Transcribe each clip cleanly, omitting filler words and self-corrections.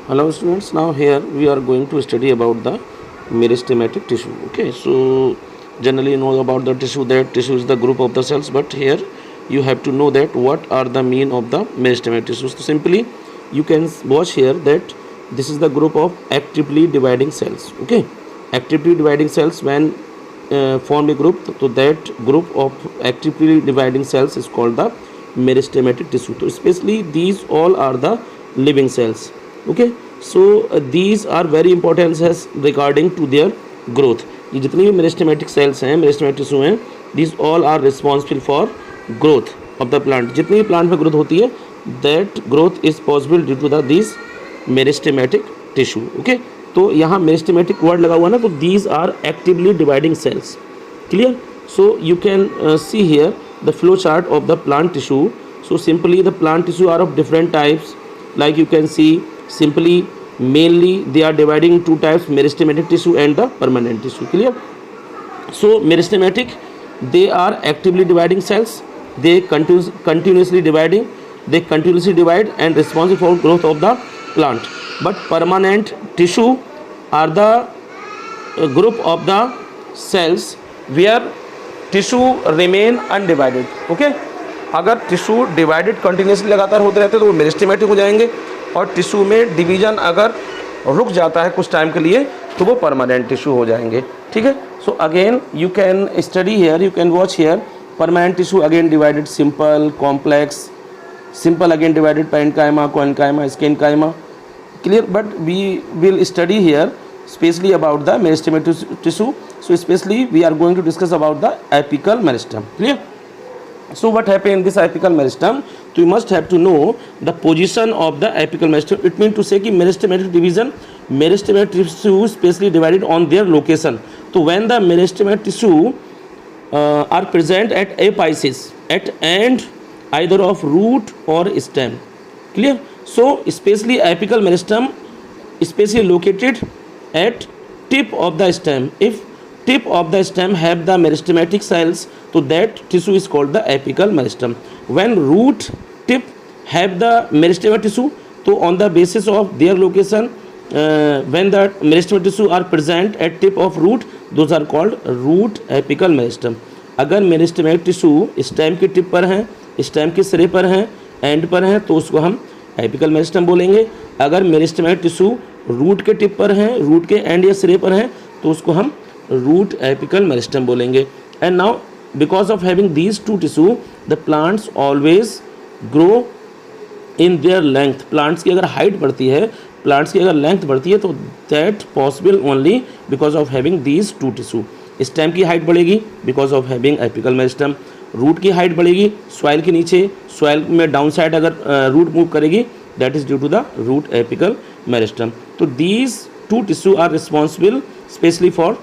Hello students, now here we are going to study about the meristematic tissue. Okay, so generally you know about the tissue, that tissue is the group of the cells, but here you have to know that what are the mean of the meristematic tissues. So simply you can watch here that this is the group of actively dividing cells. Okay, actively dividing cells when form a group, so that group of actively dividing cells is called the meristematic tissue. So especially these all are the living cells. Okay, so these are very important as regarding to their growth. ये जितनी भी meristematic cells हैं, meristematic tissue हैं, these all are responsible for growth of the plant. जितनी भी plant में growth होती है, that growth is possible due to the these meristematic tissue. Okay, तो यहाँ meristematic word लगा हुआ ना, तो these are actively dividing cells. Clear? So you can see here the flow chart of the plant tissue. So simply the plant tissue are of different types. Like you can see, simply mainly they are dividing in two types, meristematic tissue and the permanent tissue. Clear? So meristematic, they are actively dividing cells, they continuously divide and responsible for growth of the plant. But permanent tissue are the group of the cells where tissue remain undivided. Okay, अगर tissue divided continuously लगातार होते रहते तो वो meristematic हो जाएंगे, और tissue में डिवीजन अगर रुक जाता है कुछ टाइम के लिए तो वो परमानेंट टिश्यू हो जाएंगे. ठीक है, so again you can study here, you can watch here. Permanent tissue again divided simple, complex. Simple again divided parenchyma, collenchyma, sclerenchyma. Clear? But we will study here specially about the meristematic tissue. So specially we are going to discuss about the apical meristem. Clear? So what happened in this apical meristem? So you must have to know the position of the apical meristem. It means to say कि meristematic division, meristematic tissue specially divided on their location. So when the meristematic tissue are present at apices, at end either of root or stem. Clear? So especially apical meristem, especially located at tip of the stem. If tip of the stem have the meristematic cells, so that tissue is called the apical meristem. When root tip have the meristematic tissue, so on the basis of their location, when the meristematic tissue are present at tip of root, those are called root apical meristem. अगर meristematic tissue stem के tip पर हैं, stem के सिरे पर हैं, and पर हैं, तो उसको हम एपिकल मेरिस्टम बोलेंगे. अगर meristematic tissue रूट के टिप पर हैं, रूट के एंड या सिरे पर हैं, तो उसको हम रूट एपिकल मेरिस्टम बोलेंगे. And now because of having these two tissue, the plants always grow in their length. plants की अगर height बढ़ती है, plants की अगर length बढ़ती है, तो that possible only because of having these two tissue. stem की height बढ़ेगी because of having apical meristem. root की height बढ़ेगी soil के नीचे, soil में down side अगर root move करेगी, that is due to the root apical meristem. तो these two tissue are responsible specially for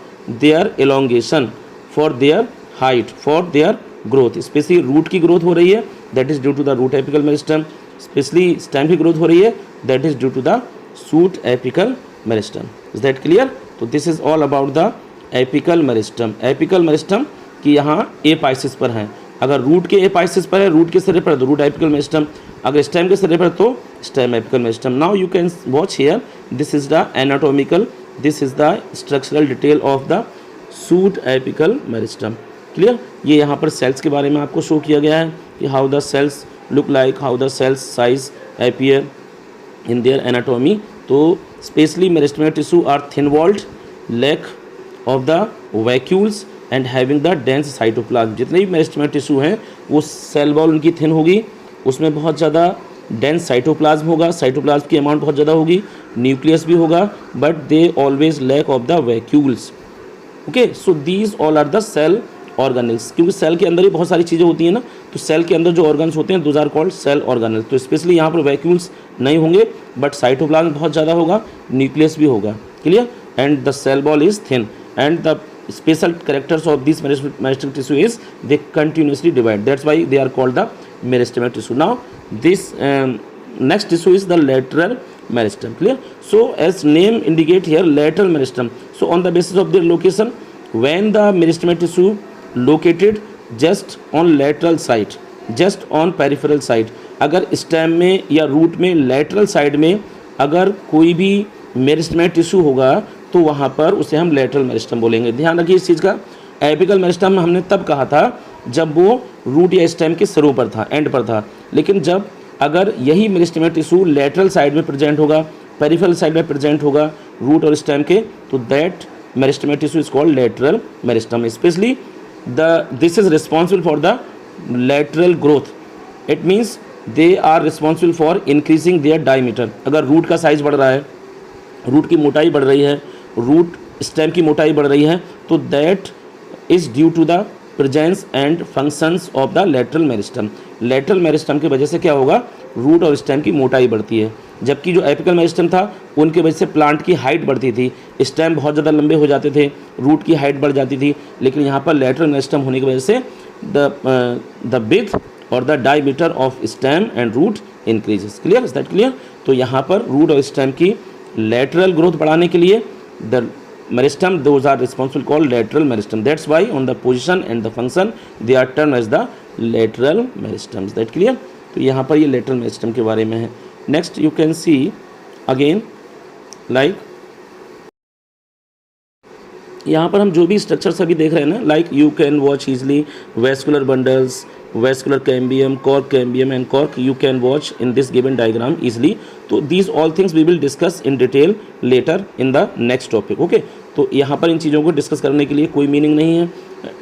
their elongation, for their height, for their growth. Specially root की growth हो रही है, that is due to the root apical meristem. Specially stem की growth हो रही है, that is due to the shoot apical meristem. Is that clear? तो this is all about the apical meristem. Apical meristem की यहाँ एपाइसिस पर है. अगर रूट के एपाइसिस पर है, रूट के सिरे पर, तो रूट एपिकल मेरिस्टम. अगर स्टेम के सिरे पर, तो stem apical meristem. Now you can watch here, this is the anatomical, this is the structural detail of the shoot apical meristem. Clear? ये यहाँ पर सेल्स के बारे में आपको शो किया गया है कि how the cells look like, how the cells size appear in their anatomy. तो specially meristematic tissue are thin walled, lack of the vacuoles and having the dense cytoplasm. जितने भी मेरिस्टेमेटिक टिश्यू हैं वो cell wall उनकी thin होगी, उसमें बहुत ज़्यादा डेंस साइटोप्लाज्म होगा, साइटोप्लाज्म की अमाउंट बहुत ज़्यादा होगी, न्यूक्लियस भी होगा, but they always lack of the vacuoles. Okay, so these all are the cell organelles. क्योंकि सेल के अंदर ही बहुत सारी चीज़ें होती हैं ना, तो सेल के अंदर जो ऑर्गन्स होते हैं, those are called cell organelles. तो स्पेशली यहाँ पर वैक्यूल्स नहीं होंगे, बट साइटोप्लाज्म बहुत ज़्यादा होगा, न्यूक्लियस भी होगा. Clear? And the cell wall is thin, and the special characters of this meristematic tissue is they continuously divide. That's why they are called the meristematic tissue. Now this next tissue is the lateral meristem. Clear? So as name indicate here, lateral meristem. So on the basis of their location, when the meristematic tissue located just on lateral side, just on peripheral side, अगर stem में या root में lateral side में अगर कोई भी meristematic tissue होगा तो वहाँ पर उसे हम लेटरल मेरिस्टम बोलेंगे। ध्यान रखिए इस चीज़ का। एपिकल मेरिस्टम हमने तब कहा था जब वो रूट या स्टेम के सिरों पर था, एंड पर था। लेकिन जब अगर यही मेरिस्टेमेटिक टिश्यू लेटरल साइड में प्रेजेंट होगा, पेरिफेरल साइड में प्रेजेंट होगा रूट और स्टेम के, तो that meristematic tissue is called lateral meristem. Specially this is responsible for the lateral growth. It means they are responsible for increasing their diameter. अगर root का size बढ़ रहा है, रूट की मोटाई बढ़ रही है, रूट स्टेम की मोटाई बढ़ रही है, तो that is due to the presence and functions of the lateral meristem. Lateral meristem की वजह से क्या होगा, रूट और स्टेम की मोटाई बढ़ती है। जबकि जो एपिकल मेरिस्टम था उनकी वजह से प्लांट की हाइट बढ़ती थी, स्टेम बहुत ज़्यादा लंबे हो जाते थे, रूट की हाइट बढ़ जाती थी। लेकिन यहाँ पर लेटरल मेरिस्टम होने की वजह से द विड्थ और the diameter of stem and root increases. Clear, is that clear? तो यहाँ पर रूट और स्टेम की लेटरल ग्रोथ बढ़ाने के लिए the meristem, those are responsible called lateral meristem. That's why on the position and the function they are termed as the lateral meristem. Is that clear? तो यहाँ पर ये lateral meristem के बारे में है। Next you can see again like यहाँ पर हम जो भी स्ट्रक्चर सभी देख रहे हैं ना, like you can watch easily vascular bundles, vascular cambium, cork cambium and cork you can watch in this given diagram easily. तो these all things we will discuss in detail later in the next topic. Okay, तो यहाँ पर इन चीज़ों को discuss करने के लिए कोई मीनिंग नहीं है,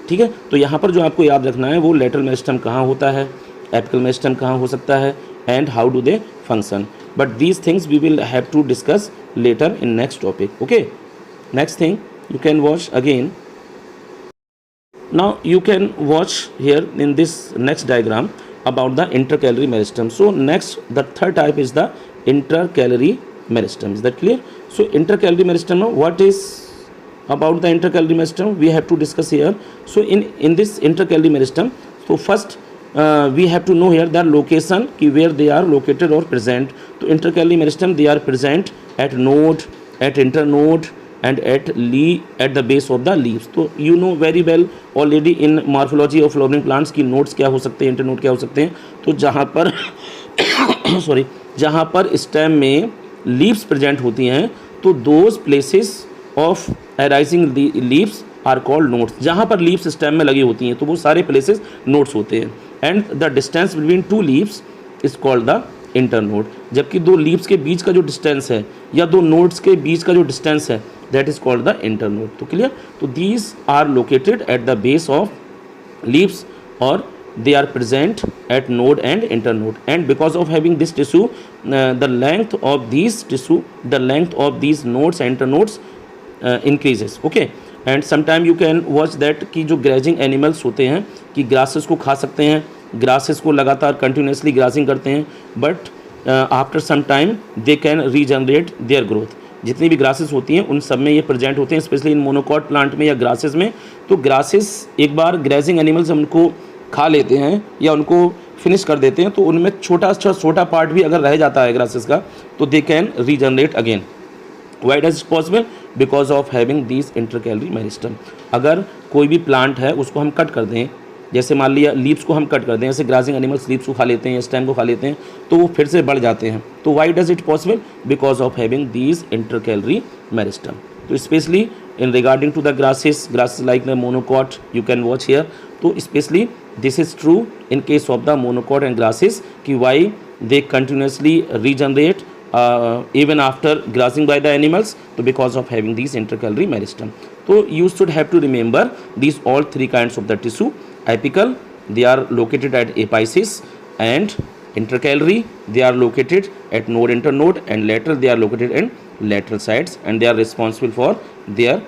ठीक है। तो यहाँ पर जो आपको याद रखना है वो लेटरल मेरिस्टम कहाँ होता है, एपिकल मेरिस्टम कहाँ हो सकता है, and how do they function. But these things we will have to discuss later in next topic. Okay, next thing you can watch again. Now you can watch here in this next diagram about the intercalary meristem. So next, the third type is the intercalary meristem. Is that clear? So intercalary meristem, what is about the intercalary meristem we have to discuss here. So in this intercalary meristem, so first we have to know here the location ki where they are located or present. So intercalary meristem, they are present at node, at internode and at the base of the leaves. तो you know very well already in morphology of flowering plants की nodes क्या हो सकते हैं, internode क्या हो सकते हैं। तो जहाँ पर सॉरी, जहाँ पर स्टेम में लीव्स प्रेजेंट होती हैं तो those places of arising leaves are called nodes. जहाँ पर लीव्स स्टेम में लगी होती हैं तो वो सारे प्लेसेस नोड्स होते हैं। And the distance between two leaves is called the internode. जबकि दो लीव्स के बीच का जो डिस्टेंस है या दो नोड्स के बीच का जो डिस्टेंस है that is called the internode. तो clear? तो these are located at the base of leaves or they are present at node and internode. And because of having this tissue, the length of these tissue, the length of these nodes and internodes increases. Okay. And sometime you can watch that कि जो grazing animals होते हैं कि grasses को खा सकते हैं, grasses को लगातार continuously grazing करते हैं, but after some time they can regenerate their growth. जितनी भी ग्रासेस होती हैं उन सब में ये प्रेजेंट होते हैं, स्पेशली इन मोनोकॉट प्लांट में या ग्रासेस में। तो ग्रासेस एक बार ग्रेजिंग एनिमल्स उनको खा लेते हैं या उनको फिनिश कर देते हैं तो उनमें छोटा पार्ट भी अगर रह जाता है ग्रासेस का तो they can regenerate again. Y does it possible? Because of having this intercalary meristem. अगर कोई भी प्लांट है उसको हम कट कर दें, जैसे मान लिया लीव्स को हम कट कर दें, जैसे ग्रासिंग एनिमल्स लीव्स को खा लेते हैं या स्टेम को खा लेते हैं तो वो फिर से बढ़ जाते हैं। तो why does it possible? Because of having these intercalary meristem. तो specially in regarding to the grasses like the monocot you can watch here. तो specially this is true in case of the monocot and grasses कि why they continuously regenerate even after grazing by the animals, so because of having these intercalary meristem. So you should have to remember these all three kinds of the tissue. Apical, they are located at apices, and intercalary, they are located at node internode, and lateral, they are located in lateral sides, and they are responsible for their